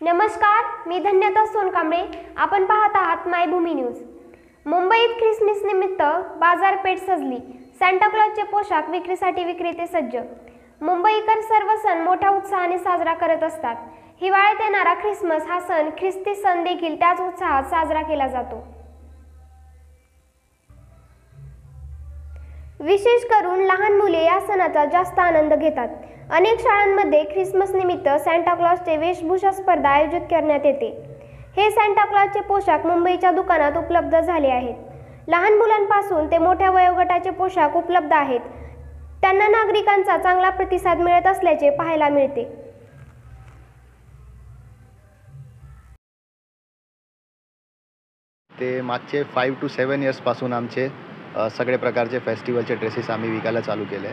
नमस्कार, मी धन्यता सोनकांबळे. आपण पाहत आहात मायभूमी न्यूज. मुंबईत ख्रिसमस निमित्त बाजारपेठ सजली. सांता क्लॉजचे पोशाख विक्रीसाठी विक्रेते सज्ज. मुंबईकर सर्व सण मोठ्या उत्साहाने साजरा करत असतात. हिवाळ्यात येणारा ख्रिसमस हा सण ख्रिस्ती सण देखील त्याच उत्साहात साजरा केला जातो. विशेष करून लहान मुले या सणाचा जास्त आनंद घेतात. अनेक शाळांमध्ये ख्रिसमस निमित्त सांता क्लॉजचे वेशभूषा स्पर्धा आयोजित करण्यात येते. हे सांता क्लॉजचे पोशाख मुंबईच्या दुकानात उपलब्ध झाले आहेत. लहान मुलांपासून ते मोठ्या वयोगटाचे पोशाख उपलब्ध आहेत. त्यांना नागरिकांचा चांगला प्रतिसाद मिळत असल्याचे पाहायला मिळते. ते मागचे 5 to 7 इयर्स पासून आमचे सगळे प्रकारचे फेस्टिवलचे ड्रेसेस आम्ही विकायला चालू केले.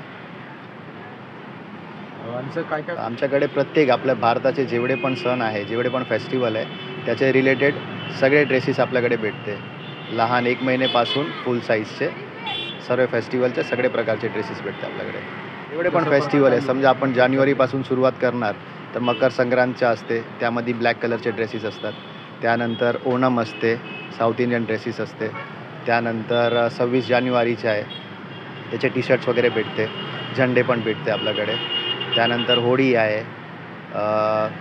आमच्याकडे प्रत्येक आपल्या भारताचे जेवढे पण सण आहे, जेवढे पण फेस्टिवल आहे, त्याचे रिलेटेड सगळे ड्रेसेस आपल्याकडे भेटते. लहान 1 महिनेपासून फुल साईजचे सर्व फेस्टिवलचे सगळे प्रकारचे ड्रेसेस भेटते आपल्याकडे. जेवढे पण फेस्टिवल आहे, समजा आपण जानेवारीपासून सुरुवात करणार तर मकर संक्रांतच्या असते, त्यामध्ये ब्लॅक कलरचे ड्रेसेस असतात. त्यानंतर ओणम असते, साऊथ इंडियन ड्रेसेस असते. त्यानंतर 26 जानेवारीचे आहे, त्याचे टी शर्ट्स वगैरे भेटते. झंडे पण भेटते आपल्याकडे. त्यानंतर होळी आहे,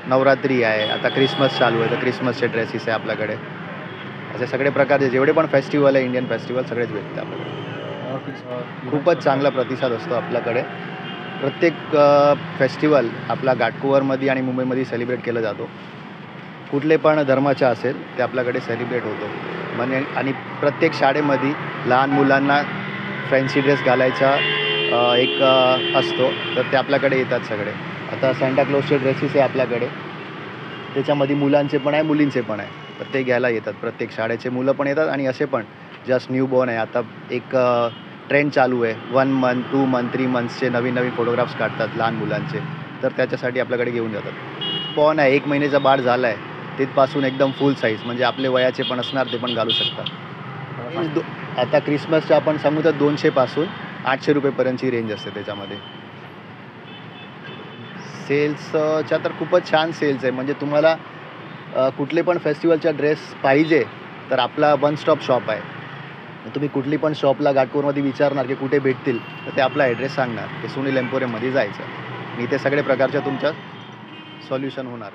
नवरात्री आहे, आता क्रिसमस चालू आहे तर क्रिसमसचे ड्रेसेस आहे आपल्याकडे. असे सगळे प्रकारचे जेवढे पण फेस्टिवल आहे, इंडियन फेस्टिवल सगळेच भेटते आपल्याकडे. खूपच चांगला प्रतिसाद असतो आपल्याकडे. प्रत्येक फेस्टिवल आपला घाटकोपरमध्ये आणि मुंबईमध्ये सेलिब्रेट केला जातो. कुठले पण धर्माचे असेल ते आपल्याकडे सेलिब्रेट होतो. म्हणजे आणि प्रत्येक शाळेमध्ये लहान मुलांना फॅन्सी ड्रेस घालायचा एक असतो, तर ते आपल्याकडे येतात सगळे. आता सांता क्लॉजचे ड्रेसेस आहे आपल्याकडे, त्याच्यामध्ये मुलांचे पण आहे, मुलींचे पण आहे, तर ते घ्यायला येतात. प्रत्येक शाळेचे मुलं पण येतात आणि असे पण जस्ट न्यू बॉर्न आहे. आता एक ट्रेंड चालू आहे, 1 month, 2 month, 3 monthsचे नवीन फोटोग्राफ्स काढतात लहान मुलांचे, तर त्याच्यासाठी आपल्याकडे घेऊन जातात. बॉर्न आहे, 1 महिन्याचा बाळ झाला आहे, तिथपासून एकदम फुल साईज म्हणजे आपले वयाचे पण असणार ते पण घालू शकतात. आता क्रिसमसचं आपण सांगू तर 200 पासून 800 रुपयेपर्यंतची रेंज असते त्याच्यामध्ये. सेल्सच्या तर खूपच छान सेल्स आहे. म्हणजे तुम्हाला कुठले पण फेस्टिवलचा ड्रेस पाहिजे तर आपला वन स्टॉप शॉप आहे. तुम्ही कुठली पण शॉपला घाटकोपरमध्ये विचारणार की कुठे भेटतील, तर ते आपला ॲड्रेस सांगणार, ते सुनील एम्पोरियममध्ये जायचं. इथे सगळे प्रकारच्या तुमच्या सॉल्युशन होणार.